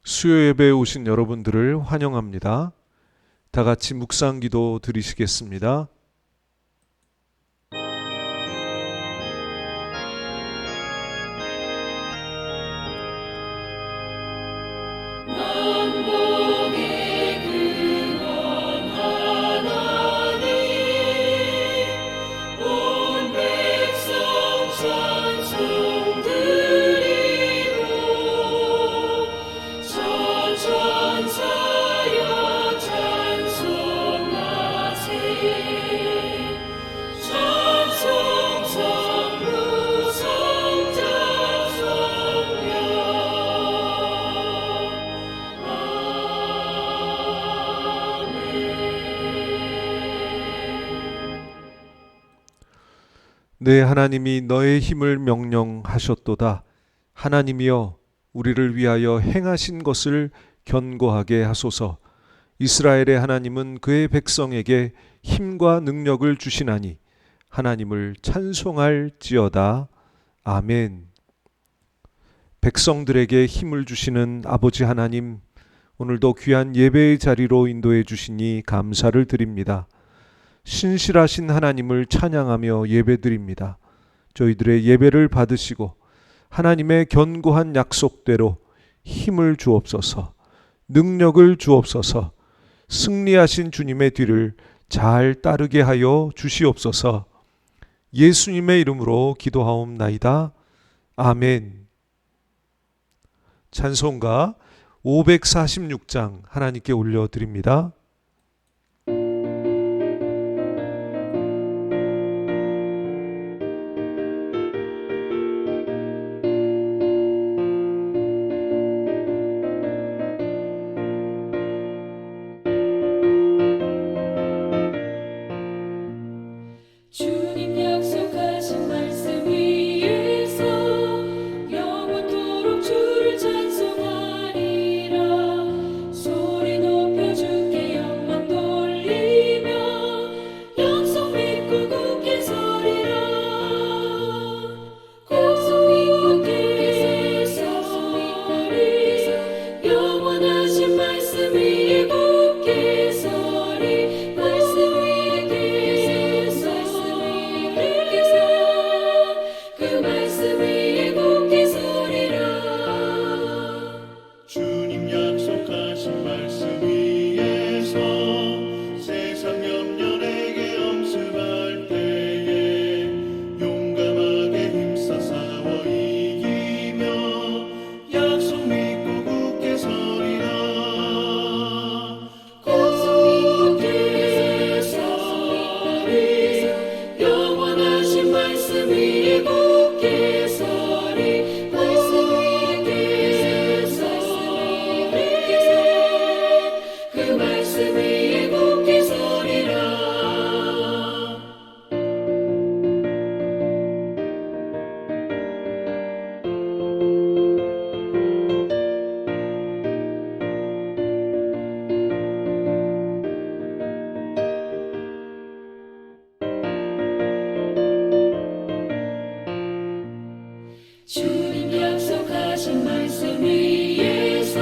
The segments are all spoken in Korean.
수요 예배에 오신 여러분들을 환영합니다. 다 같이 묵상 기도 드리시겠습니다. 내 하나님이 너의 힘을 명령하셨도다. 하나님이여 우리를 위하여 행하신 것을 견고하게 하소서. 이스라엘의 하나님은 그의 백성에게 힘과 능력을 주시나니 하나님을 찬송할지어다. 아멘. 백성들에게 힘을 주시는 아버지 하나님, 오늘도 귀한 예배의 자리로 인도해 주시니 감사를 드립니다. 신실하신 하나님을 찬양하며 예배드립니다. 저희들의 예배를 받으시고 하나님의 견고한 약속대로 힘을 주옵소서, 능력을 주옵소서, 승리하신 주님의 뒤를 잘 따르게 하여 주시옵소서. 예수님의 이름으로 기도하옵나이다. 아멘. 찬송가 546장 하나님께 올려드립니다. 주님 약속하신 말씀 위에서 영원토록 주를 찬송하리라. 소리 높여 주께 영광 돌리며 약속 믿고 굳게 서리라. 약속 믿고 굳게 서리. 영원하신 말씀 위에 굳게 서리. 말씀 위에 그 말씀 위에 굳게 서리라. 주님 약속하신 말씀 위에서 세상 염려에게 엄습할 때에 용감하게 힘써 싸워 이기며 약속 믿고 굳게 서리라. 약속 믿고 굳게 서리. 영원하신 말씀 위에 굳게 서리. 말씀 위에 서리. 그 말씀 위에 굳게 서리라. 주님 약속하신 말씀 위에서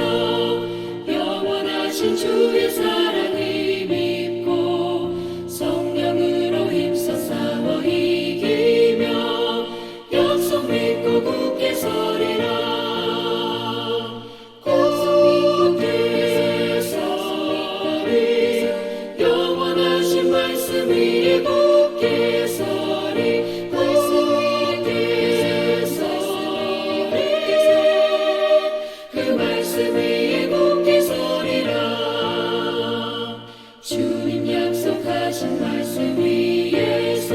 영원하신 주의 사랑을 믿고 성령으로 힘써 싸워 이기며 약속 믿고 굳게 서리라. 약속 믿고 굳게 서리. 영원하신 말씀 위에 굳게 서리. 말씀 위에 서리. 그 말씀 위에 굳게 서리라. 주님 약속하신 말씀 위에서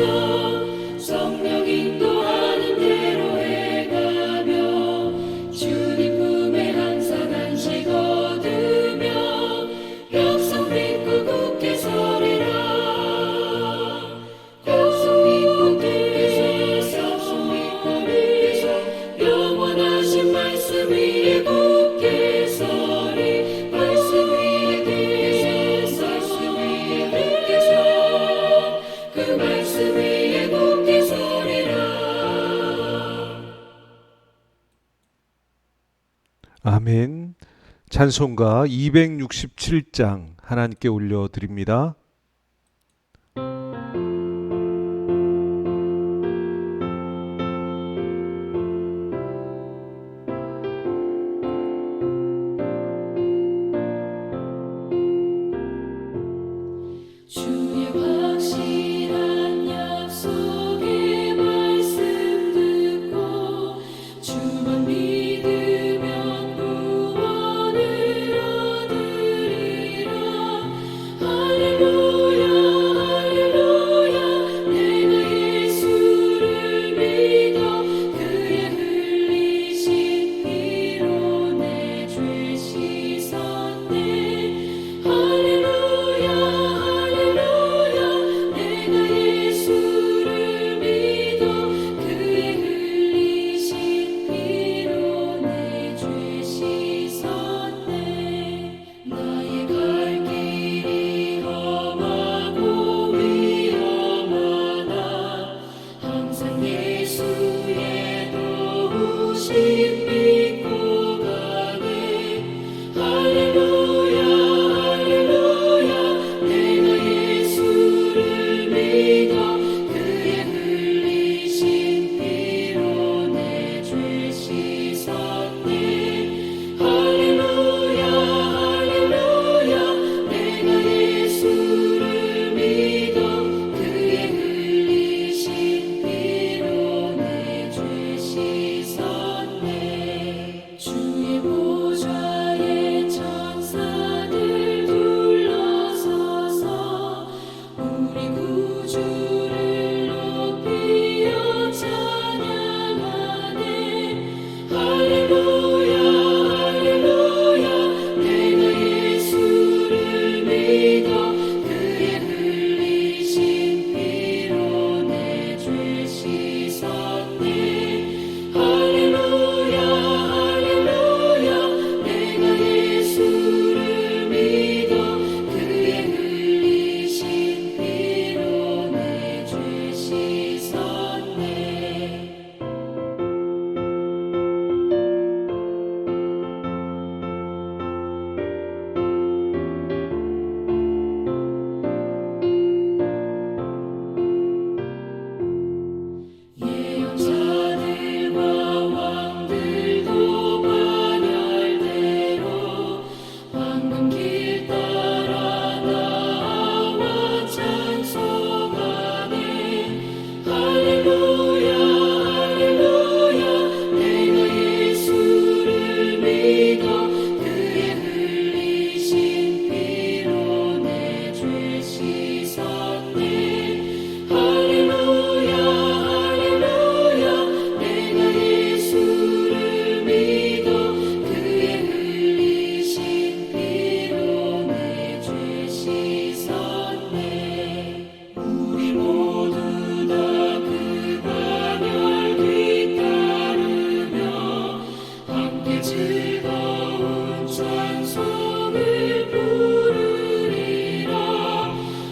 성령 인도하는 대로 행하며 주님 품에 항상 안식 얻으며 약속 믿고 굳게 서리라. 약속 믿고 굳게 서리. 영원하신 말씀 위에 굳게 서리. 말씀 위에 굳게 서. 그 말씀 위에 굳게 서리라. 아멘. 찬송가 267장 하나님께 올려드립니다. 주의 확실한 약속의 말씀 듣고 주만 믿으면 구원을 얻으리라. 할렐루야 할렐루야 내가 예수를 믿어 그의 흘리신 피로 내 죄 씻었네. 할렐루야 할렐루야 내가 예수를 믿어 그의 흘리신 피로 내 죄 씻었네. 나의 갈 길이 험하고 위험하나 항상 예수의 도우심 믿고 가네. 할렐루야 할렐루야 내가 예수를 믿어 그의 흘리신 피로 내 죄 씻었네. 할렐루야 할렐루야 내가 예수를 믿어 그의 흘리신 피로 내 죄 씻었네. 주의 보좌에 천사들 둘러서서 우리 구주를 높이어 찬양하네. 할렐루야 할렐루야 내가 예수를 믿어 그의 흘리신 피로 내 죄 씻었네. 할렐루야 할렐루야 내가 예수를 믿어 그의 흘리신 피로 내 죄 씻었네. 예언자들과 왕들도 반열대로 황금길 따라 나와 찬송하네. 할렐루야 할렐루야 내가 예수를 믿어 그의 흘리신 피로 내 죄 씻었네. 할렐루야 할렐루야 내가 예수를 믿어 그의 흘리신 피로 내 죄 씻었네. 우리 모두 다 그 반열 뒤따르며 함께 즐거운 찬송을 부르리라.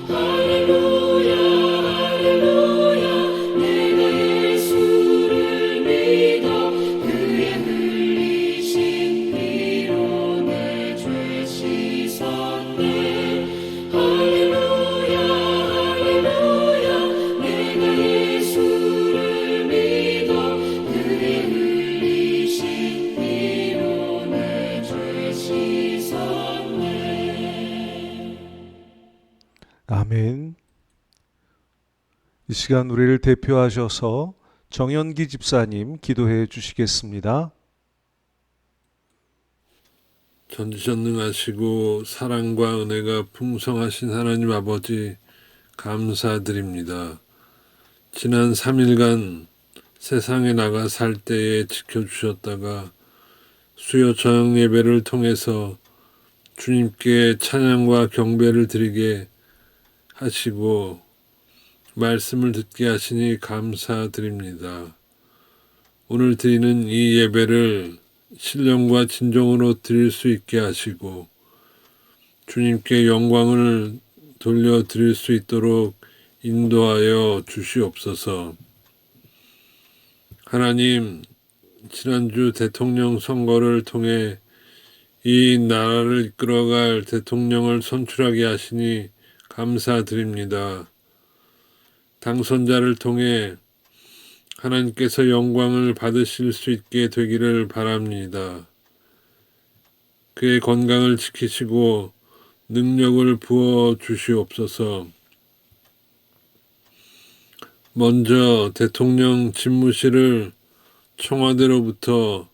할렐루야 할렐루야 내가 예수를 믿어 그의 흘리신 피로 내 죄 씻었네. 할렐루야 할렐루야 내가 예수를 믿어 그의 흘리신 피로 내 죄 씻었네. 아멘. 이 시간 우리를 대표하셔서 정연기 집사님 기도해 주시겠습니다. 전지전능하시고 사랑과 은혜가 풍성하신 하나님 아버지 감사드립니다. 지난 3일간 세상에 나가 살 때에 지켜주셨다가 수요 저녁 예배를 통해서 주님께 찬양과 경배를 드리게 하시고 말씀을 듣게 하시니 감사드립니다. 오늘 드리는 이 예배를 신령과 진정으로 드릴 수 있게 하시고 주님께 영광을 돌려드릴 수 있도록 인도하여 주시옵소서. 하나님, 지난주 대통령 선거를 통해 이 나라를 이끌어갈 대통령을 선출하게 하시니 감사드립니다. 당선자를 통해 하나님께서 영광을 받으실 수 있게 되기를 바랍니다. 그의 건강을 지키시고 능력을 부어 주시옵소서. 먼저 대통령 집무실을 청와대로부터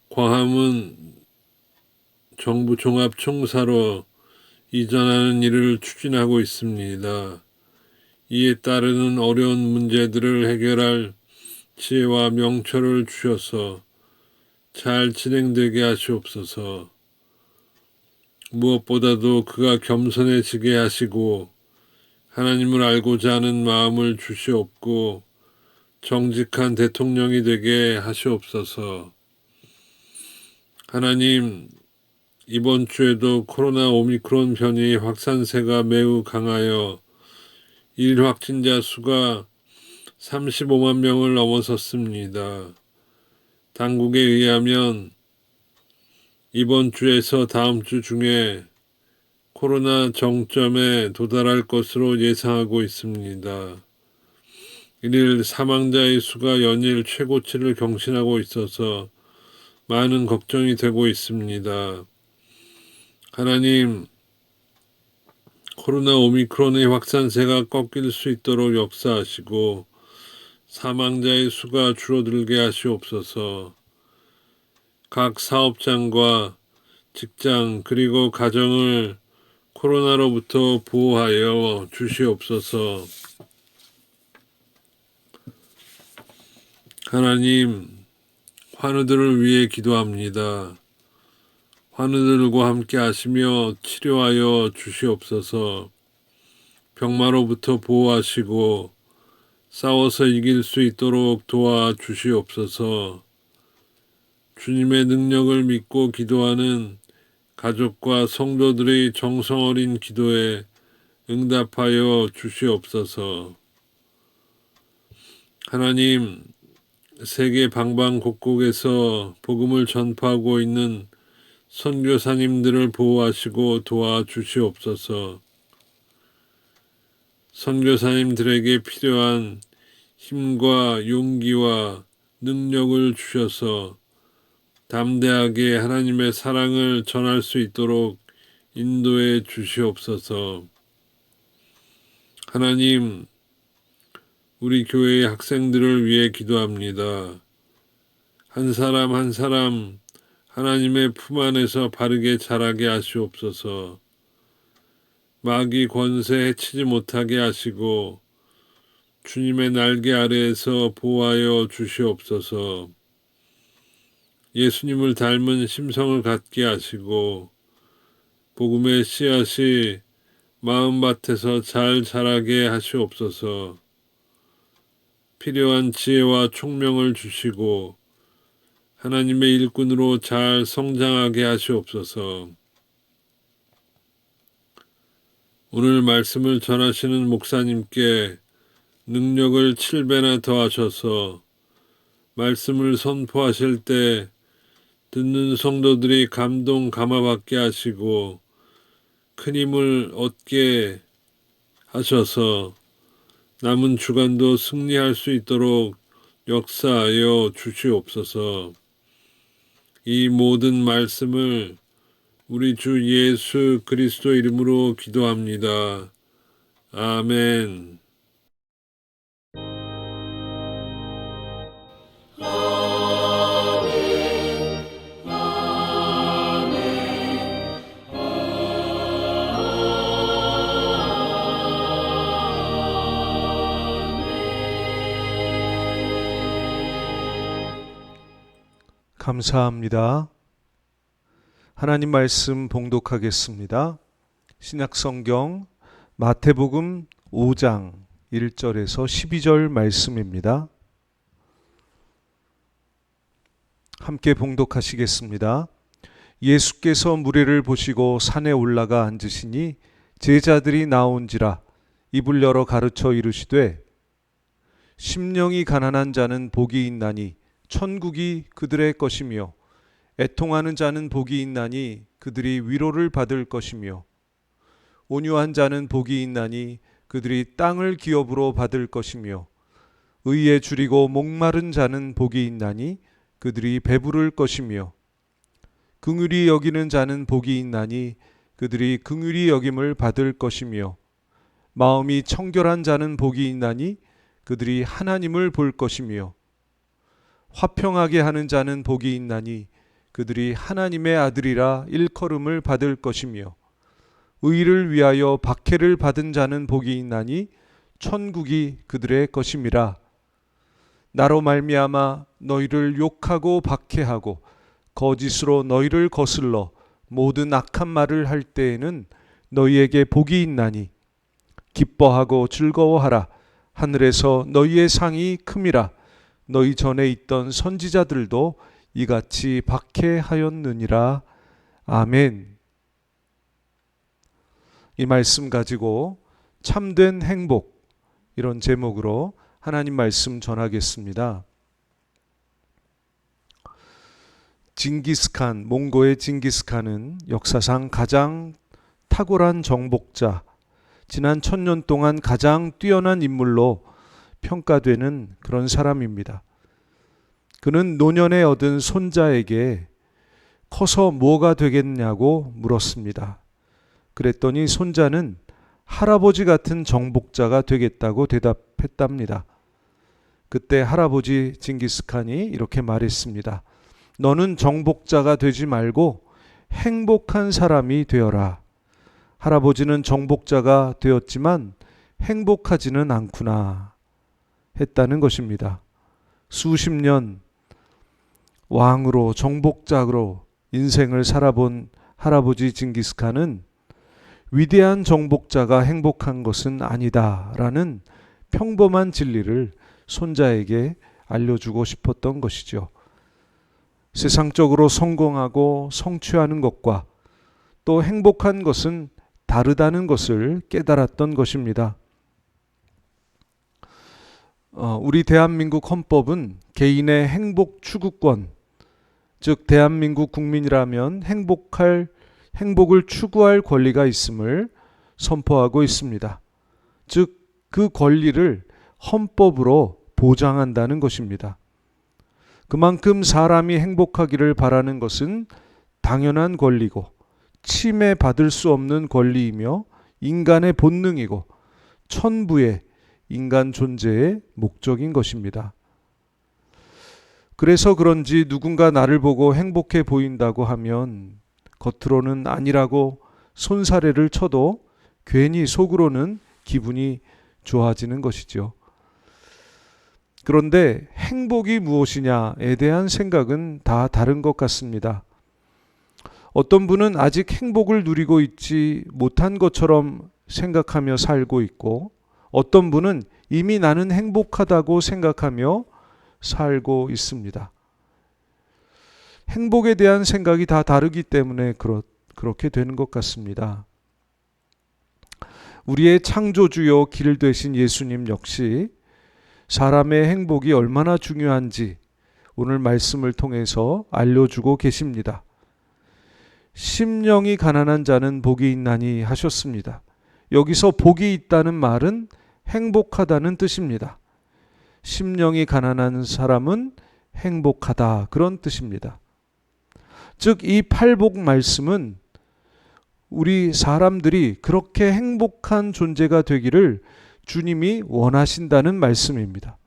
광화문 정부 종합청사로 이전하는 일을 추진하고 있습니다. 이에 따르는 어려운 문제들을 해결할 지혜와 명철을 주셔서 잘 진행되게 하시옵소서. 무엇보다도 그가 겸손해지게 하시고 하나님을 알고자 하는 마음을 주시옵고 정직한 대통령이 되게 하시옵소서. 하나님, 이번 주에도 코로나 오미크론 변이 확산세가 매우 강하여 일 확진자 수가 35만 명을 넘어섰습니다. 당국에 의하면 이번 주에서 다음 주 중에 코로나 정점에 도달할 것으로 예상하고 있습니다. 이를 사망자의 수가 연일 최고치를 경신하고 있어서 많은 걱정이 되고 있습니다. 하나님, 코로나 오미크론의 확산세가 꺾일 수 있도록 역사하시고 사망자의 수가 줄어들게 하시옵소서. 각 사업장과 직장 그리고 가정을 코로나로부터 보호하여 주시옵소서. 하나님, 환우들을 위해 기도합니다. 환우들과 함께 하시며 치료하여 주시옵소서. 병마로부터 보호하시고 싸워서 이길 수 있도록 도와주시옵소서. 주님의 능력을 믿고 기도하는 가족과 성도들의 정성 어린 기도에 응답하여 주시옵소서. 하나님, 세계 방방곡곡에서 복음을 전파하고 있는 선교사님들을 보호하시고 도와주시옵소서. 선교사님들에게 필요한 힘과 용기와 능력을 주셔서 담대하게 하나님의 사랑을 전할 수 있도록 인도해 주시옵소서. 하나님, 우리 교회의 학생들을 위해 기도합니다. 한 사람 한 사람 하나님의 품 안에서 바르게 자라게 하시옵소서. 마귀 권세 해치지 못하게 하시고 주님의 날개 아래에서 보호하여 주시옵소서. 예수님을 닮은 심성을 갖게 하시고 복음의 씨앗이 마음밭에서 잘 자라게 하시옵소서. 필요한 지혜와 총명을 주시고 하나님의 일꾼으로 잘 성장하게 하시옵소서. 오늘 말씀을 전하시는 목사님께 능력을 7배나 더하셔서 말씀을 선포하실 때 듣는 성도들이 감동 감화받게 하시고 큰 힘을 얻게 하셔서 남은 주간도 승리할 수 있도록 역사하여 주시옵소서. 이 모든 말씀을 우리 주 예수 그리스도 이름으로 기도합니다. 아멘. 감사합니다. 하나님 말씀 봉독하겠습니다. 신약성경 마태복음 5장 1절에서 12절 말씀입니다. 함께 봉독하시겠습니다. 예수께서 무리를 보시고 산에 올라가 앉으시니 제자들이 나온지라 입을 열어 가르쳐 이르시되 심령이 가난한 자는 복이 있나니 천국이 그들의 것이며 애통하는 자는 복이 있나니 그들이 위로를 받을 것이며 온유한 자는 복이 있나니 그들이 땅을 기업으로 받을 것이며 의에 줄이고 목마른 자는 복이 있나니 그들이 배부를 것이며 긍휼히 여기는 자는 복이 있나니 그들이 긍휼히 여김을 받을 것이며 마음이 청결한 자는 복이 있나니 그들이 하나님을 볼 것이며 화평하게 하는 자는 복이 있나니 그들이 하나님의 아들이라 일컬음을 받을 것이며 의를 위하여 박해를 받은 자는 복이 있나니 천국이 그들의 것임이라. 나로 말미암아 너희를 욕하고 박해하고 거짓으로 너희를 거슬러 모든 악한 말을 할 때에는 너희에게 복이 있나니 기뻐하고 즐거워하라. 하늘에서 너희의 상이 큼이라. 너희 전에 있던 선지자들도 이같이 박해하였느니라. 아멘. 이 말씀 가지고 참된 행복, 이런 제목으로 하나님 말씀 전하겠습니다. 징기스칸, 몽고의 징기스칸은 역사상 가장 탁월한 정복자, 지난 1000년 동안 가장 뛰어난 인물로 평가되는 그런 사람입니다. 그는 노년에 얻은 손자에게 커서 뭐가 되겠냐고 물었습니다. 그랬더니 손자는 할아버지 같은 정복자가 되겠다고 대답했답니다. 그때 할아버지 징기스칸이 이렇게 말했습니다. 너는 정복자가 되지 말고 행복한 사람이 되어라. 할아버지는 정복자가 되었지만 행복하지는 않구나 했다는 것입니다. 수십 년 왕으로 정복자로 인생을 살아본 할아버지 징기스칸은 위대한 정복자가 행복한 것은 아니다라는 평범한 진리를 손자에게 알려주고 싶었던 것이죠. 세상적으로 성공하고 성취하는 것과 또 행복한 것은 다르다는 것을 깨달았던 것입니다. 우리 대한민국 헌법은 개인의 행복 추구권, 즉 대한민국 국민이라면 행복을 추구할 권리가 있음을 선포하고 있습니다. 즉 그 권리를 헌법으로 보장한다는 것입니다. 그만큼 사람이 행복하기를 바라는 것은 당연한 권리고 침해받을 수 없는 권리이며 인간의 본능이고 천부의 인간 존재의 목적인 것입니다. 그래서 그런지 누군가 나를 보고 행복해 보인다고 하면 겉으로는 아니라고 손사래를 쳐도 괜히 속으로는 기분이 좋아지는 것이죠. 그런데 행복이 무엇이냐에 대한 생각은 다 다른 것 같습니다. 어떤 분은 아직 행복을 누리고 있지 못한 것처럼 생각하며 살고 있고, 어떤 분은 이미 나는 행복하다고 생각하며 살고 있습니다. 행복에 대한 생각이 다 다르기 때문에 그렇게 되는 것 같습니다. 우리의 창조주요 길 되신 예수님 역시 사람의 행복이 얼마나 중요한지 오늘 말씀을 통해서 알려주고 계십니다. 심령이 가난한 자는 복이 있나니 하셨습니다. 여기서 복이 있다는 말은 행복하다는 뜻입니다. 심령이 가난한 사람은 행복하다, 그런 뜻입니다. 즉 이 팔복 말씀은 우리 사람들이 그렇게 행복한 존재가 되기를 주님이 원하신다는 말씀입니다.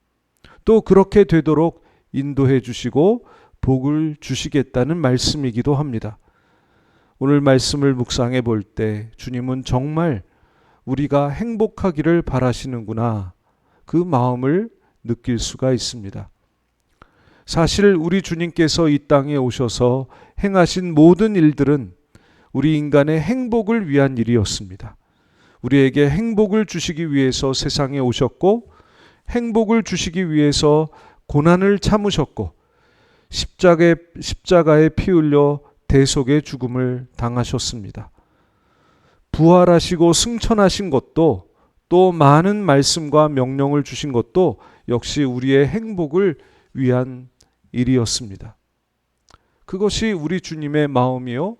또 그렇게 되도록 인도해 주시고 복을 주시겠다는 말씀이기도 합니다. 오늘 말씀을 묵상해 볼 때 주님은 정말 우리가 행복하기를 바라시는구나, 그 마음을 느낄 수가 있습니다. 사실 우리 주님께서 이 땅에 오셔서 행하신 모든 일들은 우리 인간의 행복을 위한 일이었습니다. 우리에게 행복을 주시기 위해서 세상에 오셨고, 행복을 주시기 위해서 고난을 참으셨고, 십자가에 피 흘려 대속의 죽음을 당하셨습니다. 부활하시고 승천하신 것도, 또 많은 말씀과 명령을 주신 것도 역시 우리의 행복을 위한 일이었습니다. 그것이 우리 주님의 마음이요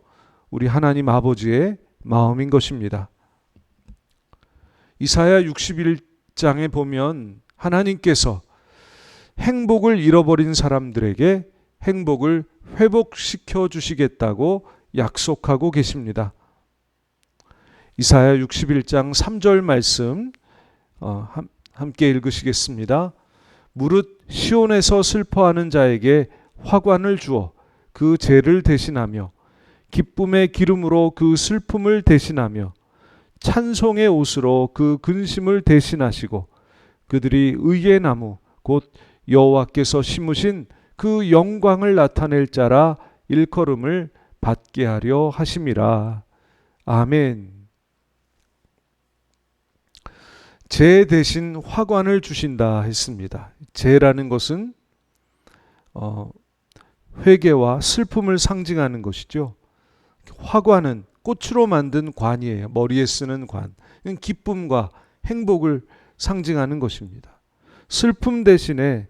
우리 하나님 아버지의 마음인 것입니다. 이사야 61장에 보면 하나님께서 행복을 잃어버린 사람들에게 행복을 회복시켜 주시겠다고 약속하고 계십니다. 이사야 61장 3절 말씀 함께 읽으시겠습니다. 무릇 시온에서 슬퍼하는 자에게 화관을 주어 그 죄를 대신하며 기쁨의 기름으로 그 슬픔을 대신하며 찬송의 옷으로 그 근심을 대신하시고 그들이 의의 나무 곧 여호와께서 심으신 그 영광을 나타낼 자라 일컬음을 받게 하려 하심이라. 아멘. 죄 대신 화관을 주신다 했습니다. 죄라는 것은 회개와 슬픔을 상징하는 것이죠. 화관은 꽃으로 만든 관이에요. 머리에 쓰는 관. 기쁨과 행복을 상징하는 것입니다. 슬픔 대신에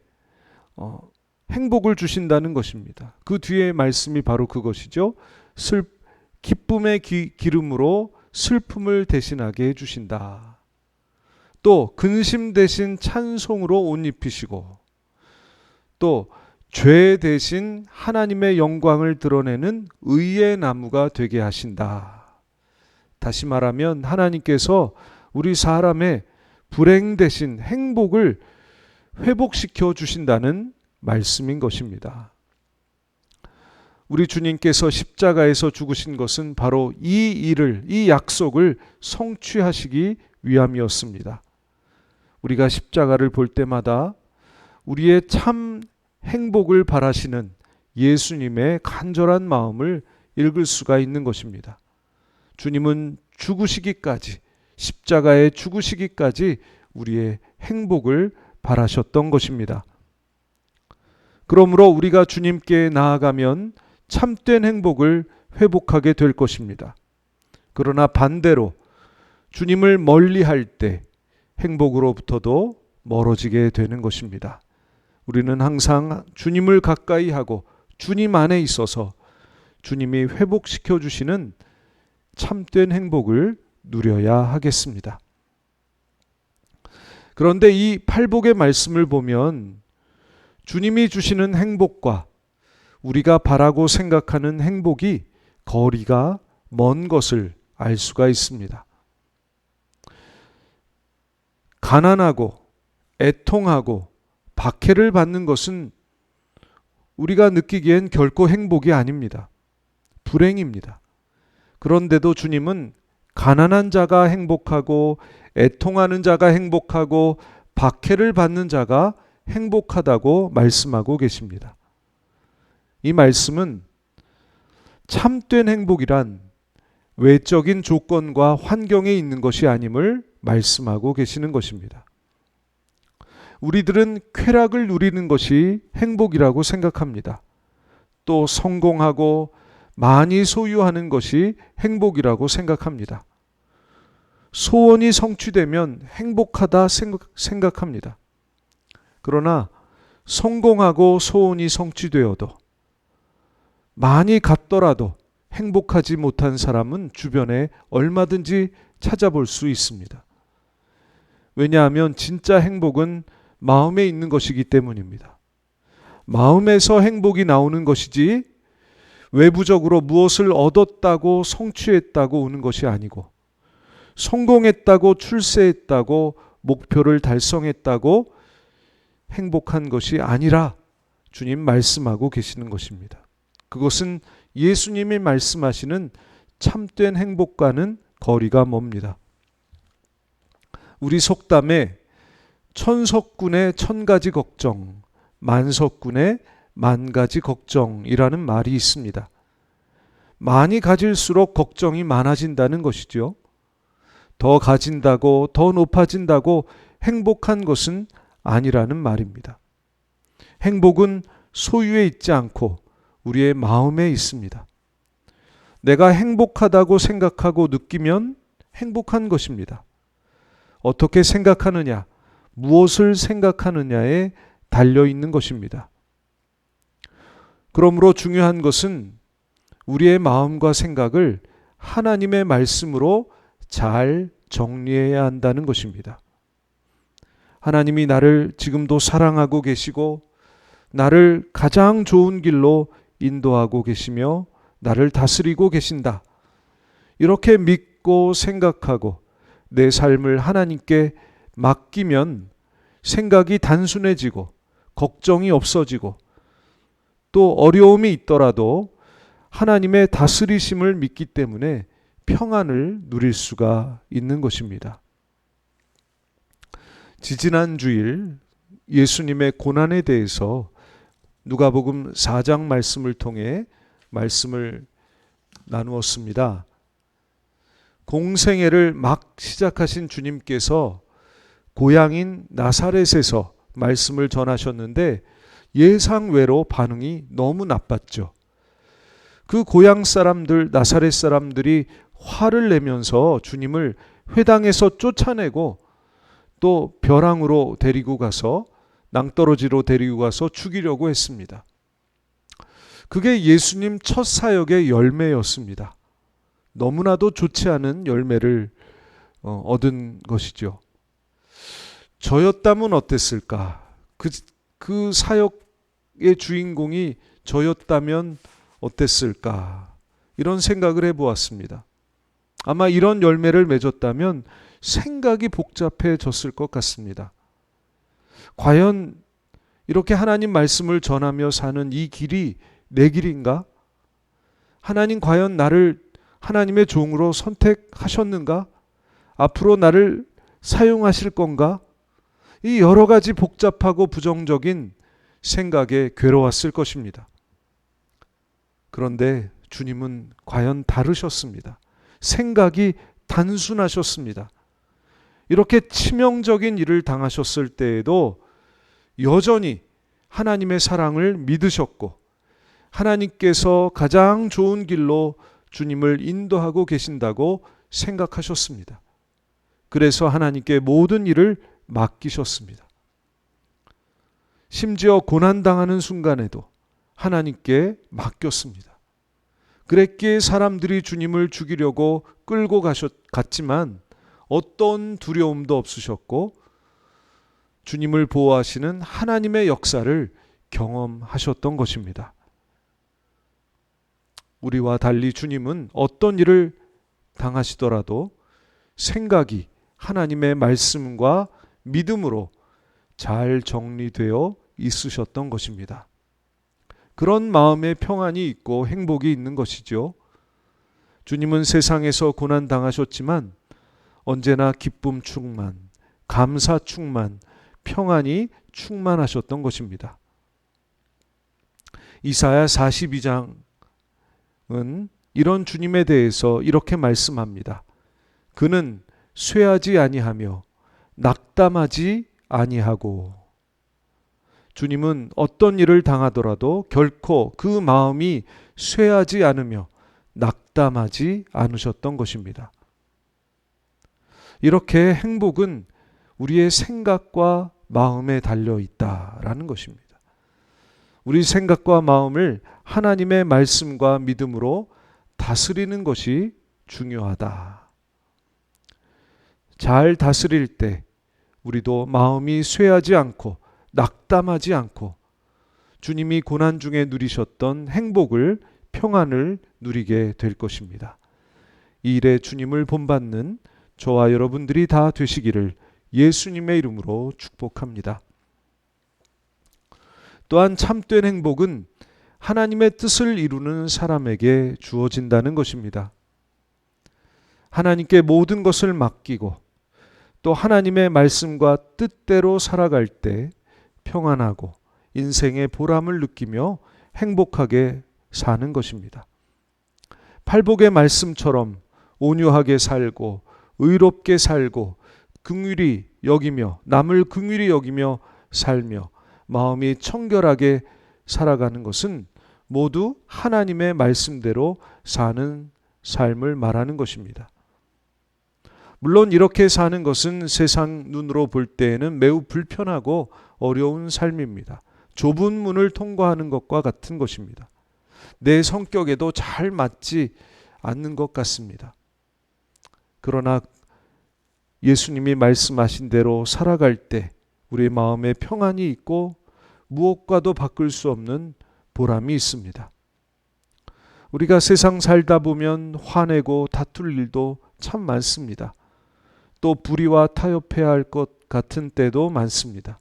행복을 주신다는 것입니다. 그 뒤에 말씀이 바로 그것이죠. 기쁨의 기름으로 슬픔을 대신하게 해주신다. 또 근심 대신 찬송으로 옷 입히시고 또 죄 대신 하나님의 영광을 드러내는 의의 나무가 되게 하신다. 다시 말하면 하나님께서 우리 사람의 불행 대신 행복을 회복시켜 주신다는 말씀인 것입니다. 우리 주님께서 십자가에서 죽으신 것은 바로 이 약속을 성취하시기 위함이었습니다. 우리가 십자가를 볼 때마다 우리의 참 행복을 바라시는 예수님의 간절한 마음을 읽을 수가 있는 것입니다. 주님은 죽으시기까지, 십자가에 죽으시기까지 우리의 행복을 바라셨던 것입니다. 그러므로 우리가 주님께 나아가면 참된 행복을 회복하게 될 것입니다. 그러나 반대로 주님을 멀리할 때 행복으로부터도 멀어지게 되는 것입니다. 우리는 항상 주님을 가까이 하고 주님 안에 있어서 주님이 회복시켜 주시는 참된 행복을 누려야 하겠습니다. 그런데 이 팔복의 말씀을 보면 주님이 주시는 행복과 우리가 바라고 생각하는 행복이 거리가 먼 것을 알 수가 있습니다. 가난하고 애통하고 박해를 받는 것은 우리가 느끼기엔 결코 행복이 아닙니다. 불행입니다. 그런데도 주님은 가난한 자가 행복하고 애통하는 자가 행복하고 박해를 받는 자가 행복하다고 말씀하고 계십니다. 이 말씀은 참된 행복이란 외적인 조건과 환경에 있는 것이 아님을 말씀하고 계시는 것입니다. 우리들은 쾌락을 누리는 것이 행복이라고 생각합니다. 또 성공하고 많이 소유하는 것이 행복이라고 생각합니다. 소원이 성취되면 행복하다 생각합니다. 그러나 성공하고 소원이 성취되어도 많이 갖더라도 행복하지 못한 사람은 주변에 얼마든지 찾아볼 수 있습니다. 왜냐하면 진짜 행복은 마음에 있는 것이기 때문입니다. 마음에서 행복이 나오는 것이지 외부적으로 무엇을 얻었다고 성취했다고 오는 것이 아니고 성공했다고 출세했다고 목표를 달성했다고 행복한 것이 아니라 주님 말씀하고 계시는 것입니다. 그것은 예수님이 말씀하시는 참된 행복과는 거리가 멉니다. 우리 속담에 천석군의 천가지 걱정, 만석군의 만가지 걱정이라는 말이 있습니다. 많이 가질수록 걱정이 많아진다는 것이죠. 더 가진다고 더 높아진다고 행복한 것은 아니라는 말입니다. 행복은 소유에 있지 않고 우리의 마음에 있습니다. 내가 행복하다고 생각하고 느끼면 행복한 것입니다. 어떻게 생각하느냐, 무엇을 생각하느냐에 달려 있는 것입니다. 그러므로 중요한 것은 우리의 마음과 생각을 하나님의 말씀으로 잘 정리해야 한다는 것입니다. 하나님이 나를 지금도 사랑하고 계시고 나를 가장 좋은 길로 인도하고 계시며 나를 다스리고 계신다. 이렇게 믿고 생각하고 내 삶을 하나님께 맡기면 생각이 단순해지고 걱정이 없어지고 또 어려움이 있더라도 하나님의 다스리심을 믿기 때문에 평안을 누릴 수가 있는 것입니다. 지지난 주일 예수님의 고난에 대해서 누가복음 4장 말씀을 통해 말씀을 나누었습니다. 공생애를 막 시작하신 주님께서 고향인 나사렛에서 말씀을 전하셨는데 예상외로 반응이 너무 나빴죠. 그 고향 사람들, 나사렛 사람들이 화를 내면서 주님을 회당에서 쫓아내고 또 벼랑으로 데리고 가서 낭떠러지로 데리고 가서 죽이려고 했습니다. 그게 예수님 첫 사역의 열매였습니다. 너무나도 좋지 않은 열매를 얻은 것이죠. 저였다면 어땠을까? 그 사역의 주인공이 저였다면 어땠을까? 이런 생각을 해보았습니다. 아마 이런 열매를 맺었다면 생각이 복잡해졌을 것 같습니다. 과연 이렇게 하나님 말씀을 전하며 사는 이 길이 내 길인가? 하나님 과연 나를 하나님의 종으로 선택하셨는가? 앞으로 나를 사용하실 건가? 이 여러 가지 복잡하고 부정적인 생각에 괴로웠을 것입니다. 그런데 주님은 과연 다르셨습니다. 생각이 단순하셨습니다. 이렇게 치명적인 일을 당하셨을 때에도 여전히 하나님의 사랑을 믿으셨고 하나님께서 가장 좋은 길로 주님을 인도하고 계신다고 생각하셨습니다. 그래서 하나님께 모든 일을 맡기셨습니다. 심지어 고난당하는 순간에도 하나님께 맡겼습니다. 그랬기에 사람들이 주님을 죽이려고 끌고 갔지만 어떤 두려움도 없으셨고 주님을 보호하시는 하나님의 역사를 경험하셨던 것입니다. 우리와 달리 주님은 어떤 일을 당하시더라도 생각이 하나님의 말씀과 믿음으로 잘 정리되어 있으셨던 것입니다. 그런 마음의 평안이 있고 행복이 있는 것이죠. 주님은 세상에서 고난 당하셨지만 언제나 기쁨 충만, 감사 충만, 평안이 충만하셨던 것입니다. 이사야 42장은 이런 주님에 대해서 이렇게 말씀합니다. 그는 쇠하지 아니하며 낙담하지 아니하고. 주님은 어떤 일을 당하더라도 결코 그 마음이 쇠하지 않으며 낙담하지 않으셨던 것입니다. 이렇게 행복은 우리의 생각과 마음에 달려 있다라는 것입니다. 우리 생각과 마음을 하나님의 말씀과 믿음으로 다스리는 것이 중요하다. 잘 다스릴 때 우리도 마음이 쇠하지 않고 낙담하지 않고 주님이 고난 중에 누리셨던 행복을, 평안을 누리게 될 것입니다. 이 일에 주님을 본받는 저와 여러분들이 다 되시기를 예수님의 이름으로 축복합니다. 또한 참된 행복은 하나님의 뜻을 이루는 사람에게 주어진다는 것입니다. 하나님께 모든 것을 맡기고 또 하나님의 말씀과 뜻대로 살아갈 때 평안하고 인생의 보람을 느끼며 행복하게 사는 것입니다. 팔복의 말씀처럼 온유하게 살고 의롭게 살고 긍휼히 여기며 남을 긍휼히 여기며 살며 마음이 청결하게 살아가는 것은 모두 하나님의 말씀대로 사는 삶을 말하는 것입니다. 물론 이렇게 사는 것은 세상 눈으로 볼 때에는 매우 불편하고 어려운 삶입니다. 좁은 문을 통과하는 것과 같은 것입니다. 내 성격에도 잘 맞지 않는 것 같습니다. 그러나 예수님이 말씀하신 대로 살아갈 때 우리의 마음에 평안이 있고 무엇과도 바꿀 수 없는 보람이 있습니다. 우리가 세상 살다 보면 화내고 다툴 일도 참 많습니다. 또 불의와 타협해야 할 것 같은 때도 많습니다.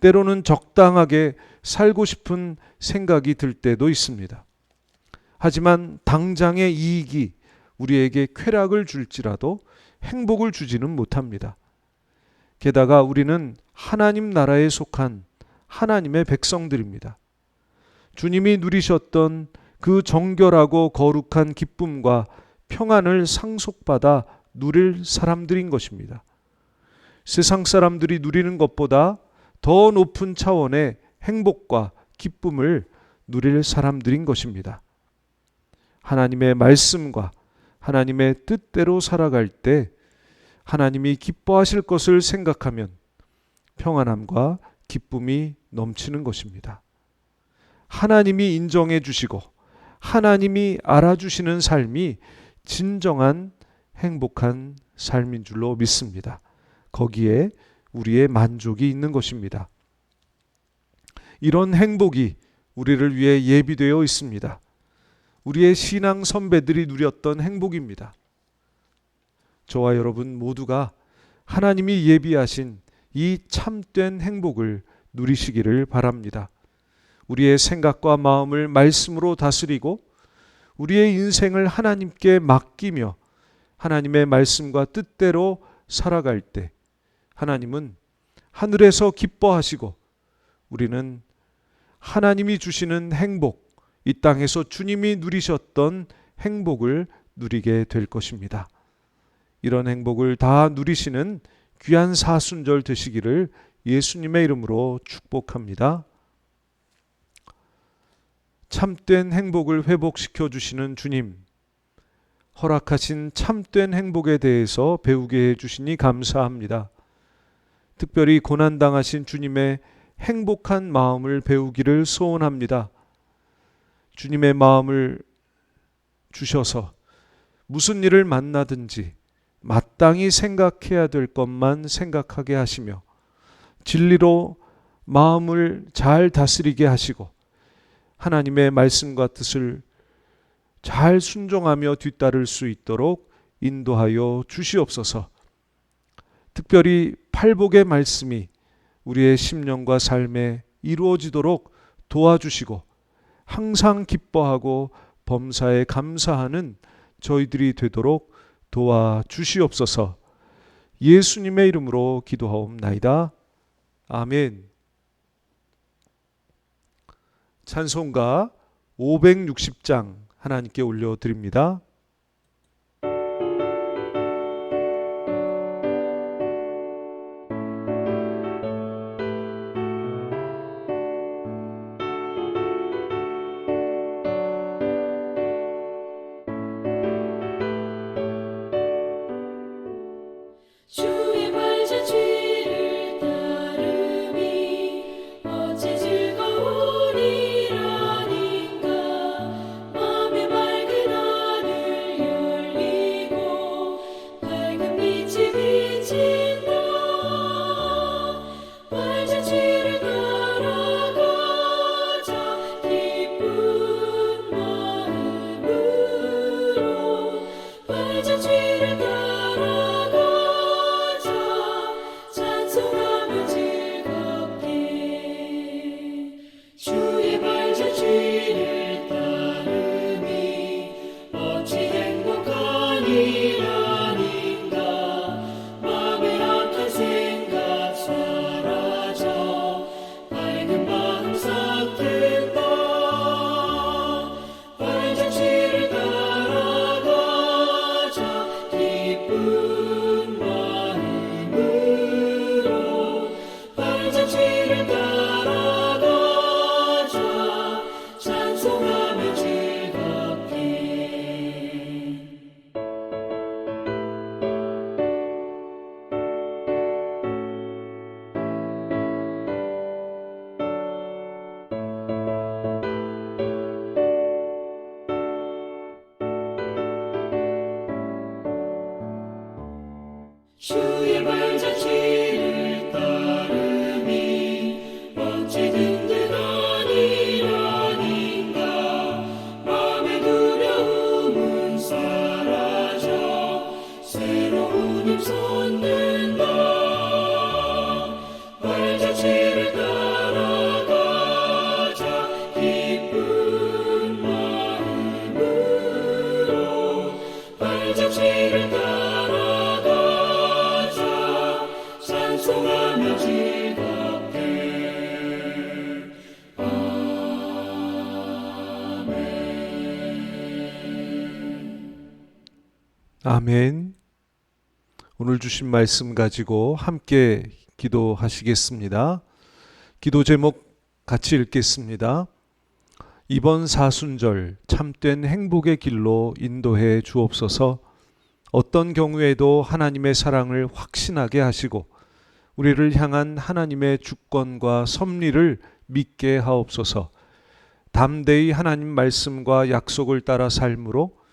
때로는 적당하게 살고 싶은 생각이 들 때도 있습니다. 하지만 당장의 이익이 우리에게 쾌락을 줄지라도 행복을 주지는 못합니다. 게다가 우리는 하나님 나라에 속한 하나님의 백성들입니다. 주님이 누리셨던 그 정결하고 거룩한 기쁨과 평안을 상속받아 누릴 사람들인 것입니다. 세상 사람들이 누리는 것보다 더 높은 차원의 행복과 기쁨을 누릴 사람들인 것입니다. 하나님의 말씀과 하나님의 뜻대로 살아갈 때 하나님이 기뻐하실 것을 생각하면 평안함과 기쁨이 넘치는 것입니다. 하나님이 인정해 주시고 하나님이 알아주시는 삶이 진정한 행복한 삶인 줄로 믿습니다. 거기에 우리의 만족이 있는 것입니다. 이런 행복이 우리를 위해 예비되어 있습니다. 우리의 신앙 선배들이 누렸던 행복입니다. 저와 여러분 모두가 하나님이 예비하신 이 참된 행복을 누리시기를 바랍니다. 우리의 생각과 마음을 말씀으로 다스리고 우리의 인생을 하나님께 맡기며 하나님의 말씀과 뜻대로 살아갈 때 하나님은 하늘에서 기뻐하시고 우리는 하나님이 주시는 행복, 이 땅에서 주님이 누리셨던 행복을 누리게 될 것입니다. 이런 행복을 다 누리시는 귀한 사순절 되시기를 예수님의 이름으로 축복합니다. 참된 행복을 회복시켜 주시는 주님, 허락하신 참된 행복에 대해서 배우게 해주시니 감사합니다. 특별히 고난당하신 주님의 행복한 마음을 배우기를 소원합니다. 주님의 마음을 주셔서 무슨 일을 만나든지 마땅히 생각해야 될 것만 생각하게 하시며 진리로 마음을 잘 다스리게 하시고 하나님의 말씀과 뜻을 잘 순종하며 뒤따를 수 있도록 인도하여 주시옵소서. 특별히 팔복의 말씀이 우리의 심령과 삶에 이루어지도록 도와주시고 항상 기뻐하고 범사에 감사하는 저희들이 되도록 도와주시옵소서. 예수님의 이름으로 기도하옵나이다. 아멘. 찬송가 560장 하나님께 올려드립니다. 주의 발자취를 따르미 어찌 즐거운 일 아닌가 맘에 맑은 하늘 아멘. 오늘 주신 말씀 가지고 함께 기도하시겠습니다. 기도 제목 같이 읽겠습니다. 이번 사순절 참된 행복의 길로 인도해 주옵소서. 어떤 경우에도 하나님의 사랑을 확신하게 하시고 우리를 향한 하나님의 주권과 섭리를 믿게 하옵소서. 담대히 하나님 말씀과 약속을 따라 삶으로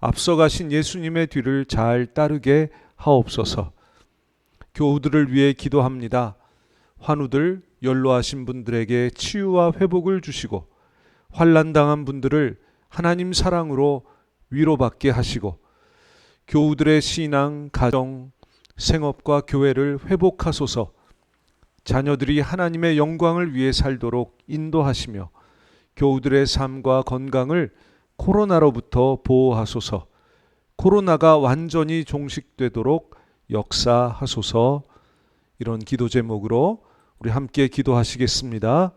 앞서가신 예수님의 뒤를 잘 따르게 하옵소서. 교우들을 위해 기도합니다. 환우들, 연로하신 분들에게 치유와 회복을 주시고 환난당한 분들을 하나님 사랑으로 위로받게 하시고 교우들의 신앙, 가정, 생업과 교회를 회복하소서. 자녀들이 하나님의 영광을 위해 살도록 인도하시며 교우들의 삶과 건강을 코로나로부터 보호하소서. 코로나가 완전히 종식되도록 역사하소서. 이런 기도 제목으로 우리 함께 기도하시겠습니다.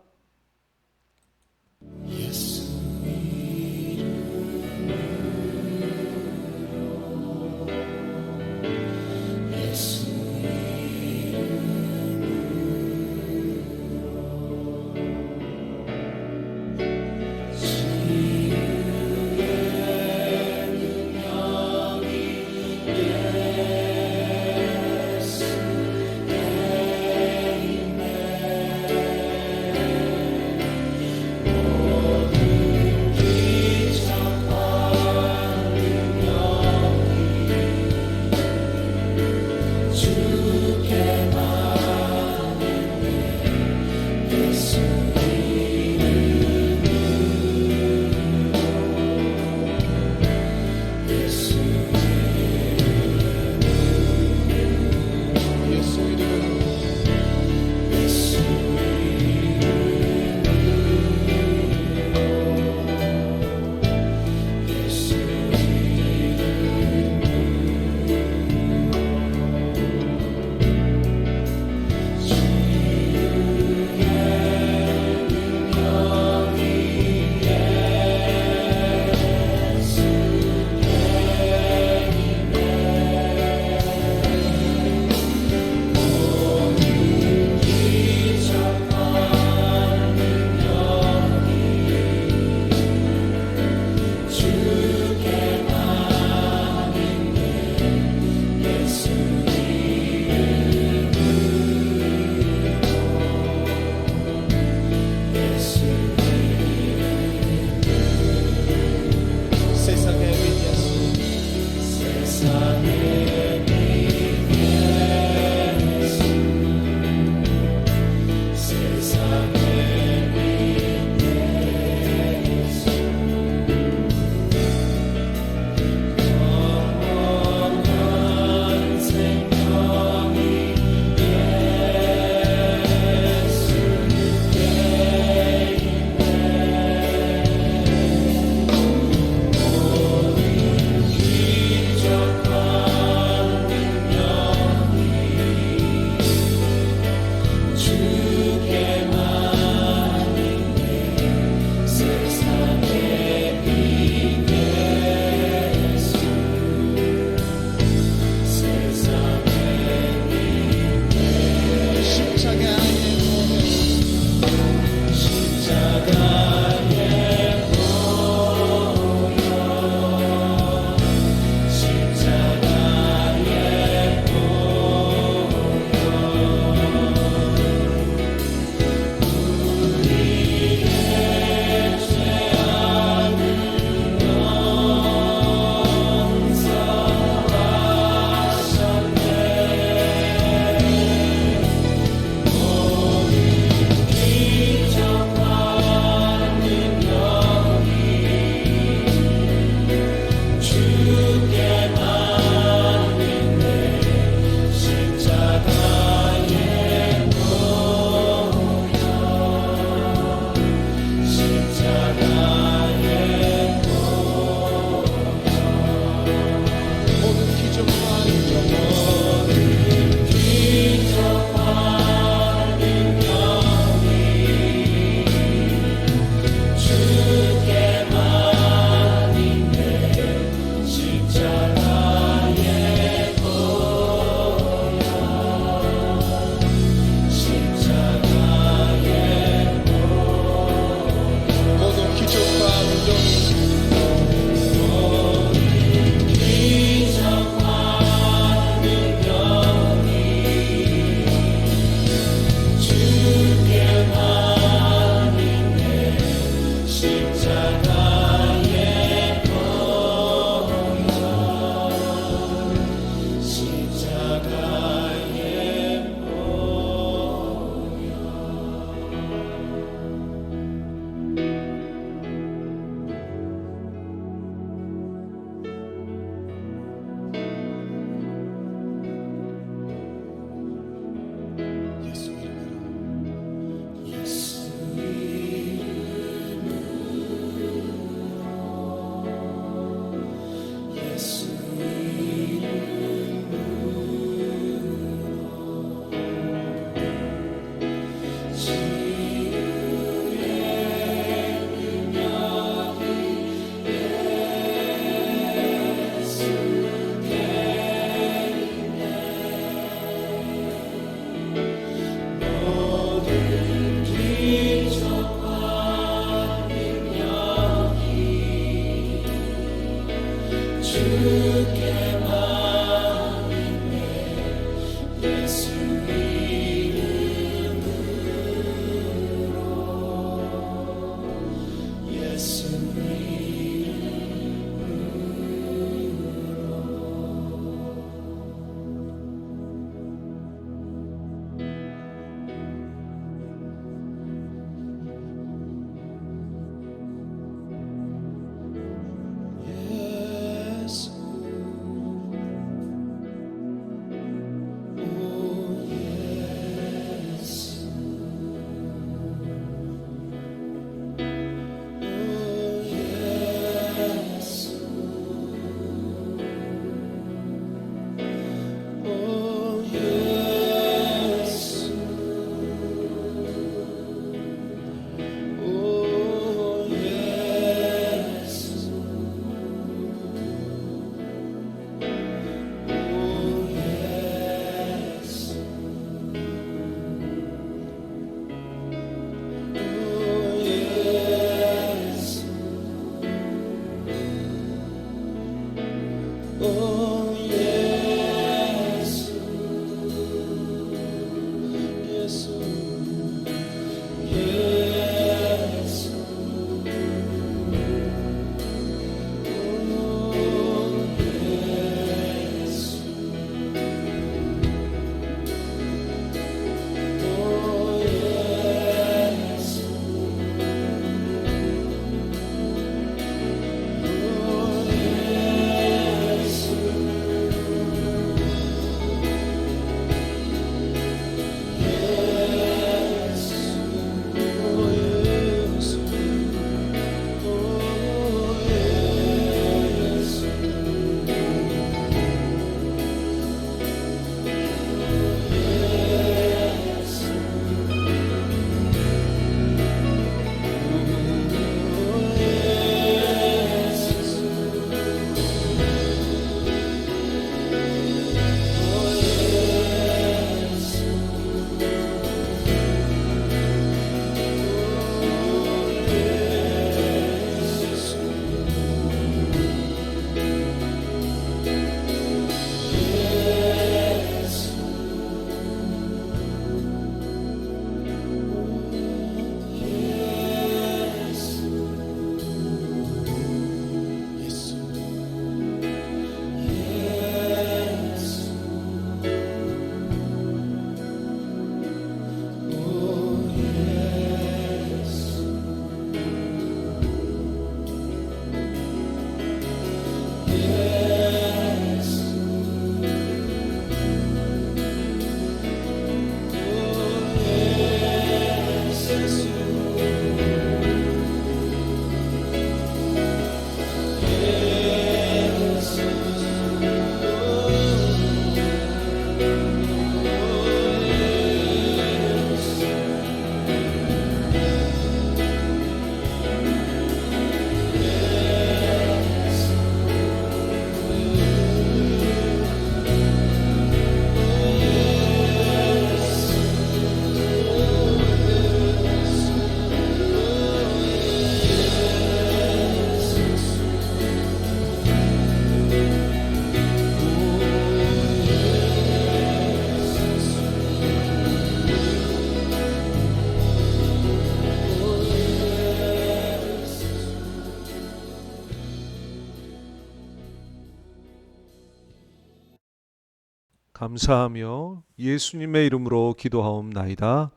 감사하며 예수님의 이름으로 기도하옵나이다.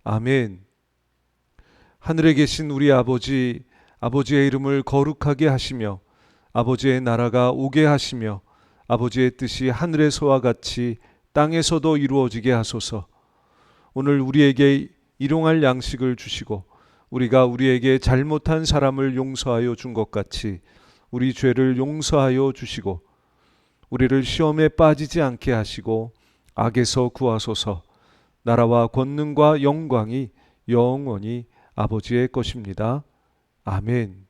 아멘. 하늘에 계신 우리 아버지, 아버지의 이름을 거룩하게 하시며 아버지의 나라가 오게 하시며 아버지의 뜻이 하늘에서와 같이 땅에서도 이루어지게 하소서. 오늘 우리에게 일용할 양식을 주시고 우리가 우리에게 잘못한 사람을 용서하여 준 것 같이 우리 죄를 용서하여 주시고 우리를 시험에 빠지지 않게 하시고 악에서 구하소서. 나라와 권능과 영광이 영원히 아버지의 것입니다. 아멘.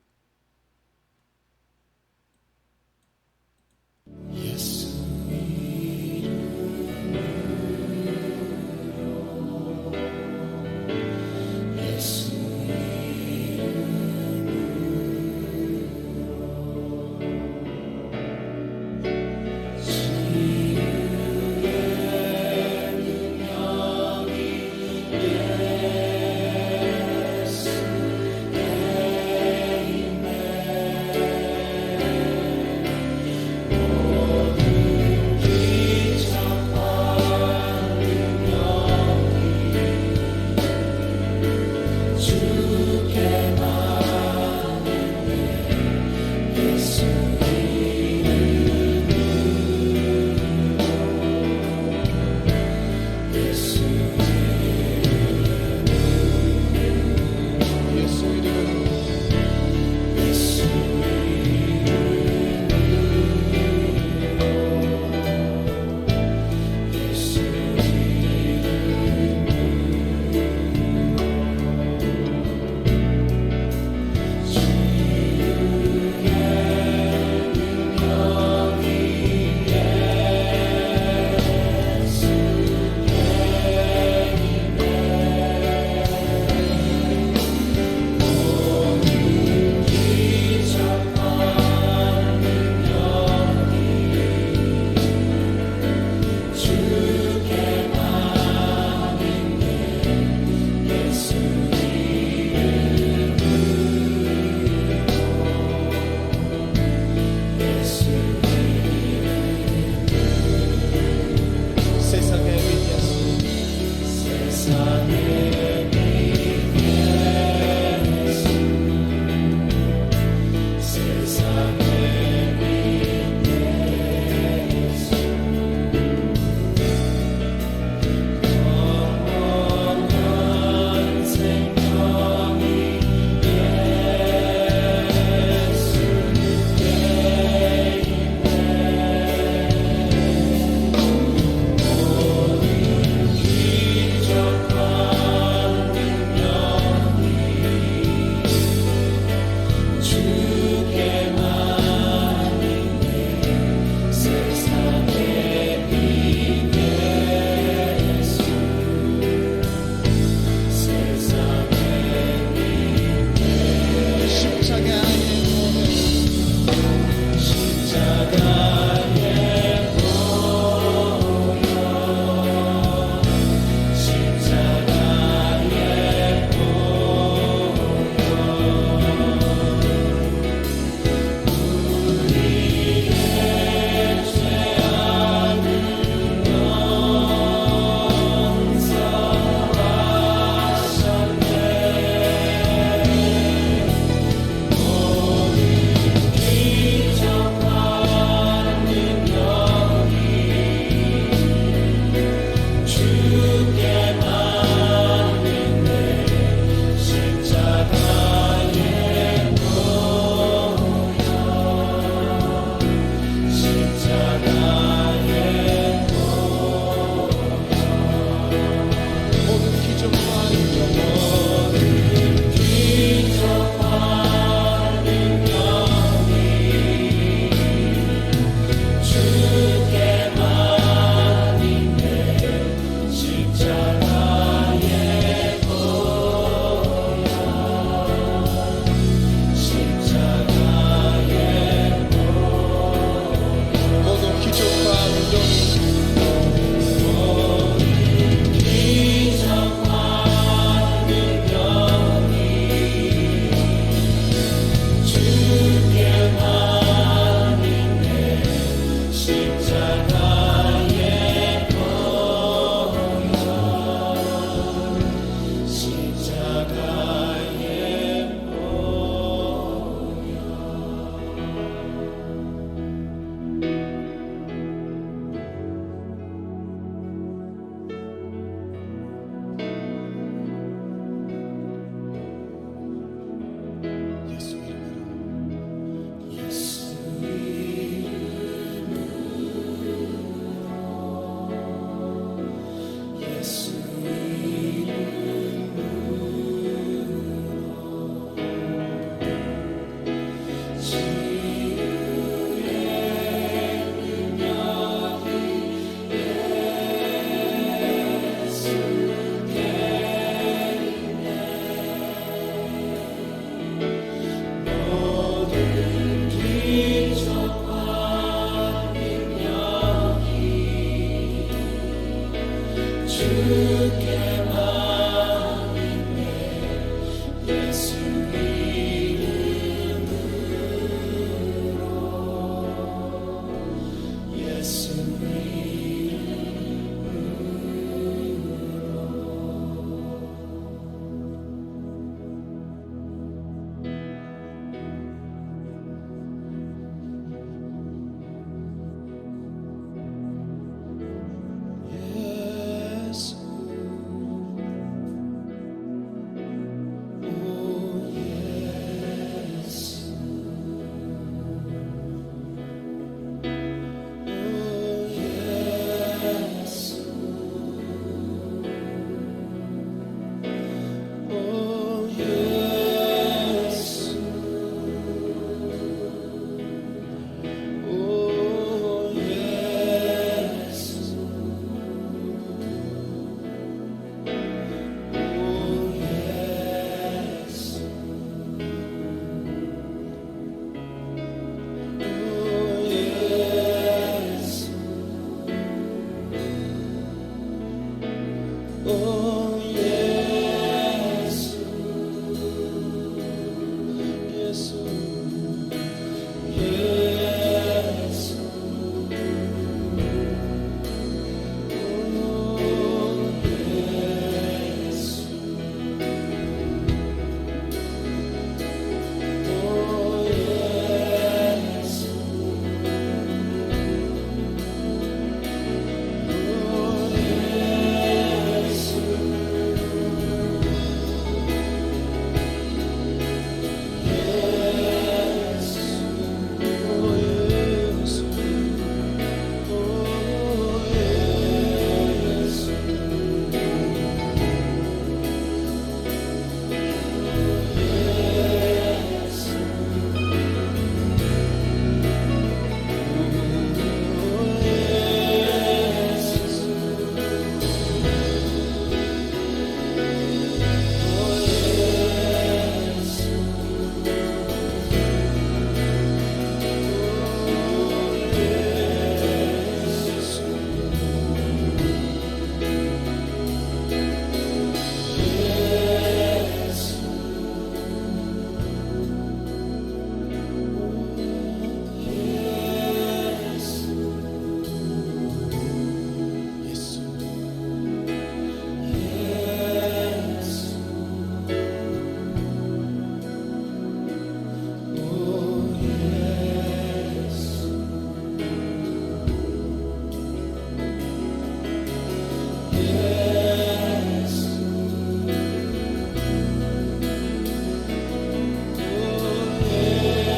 주시네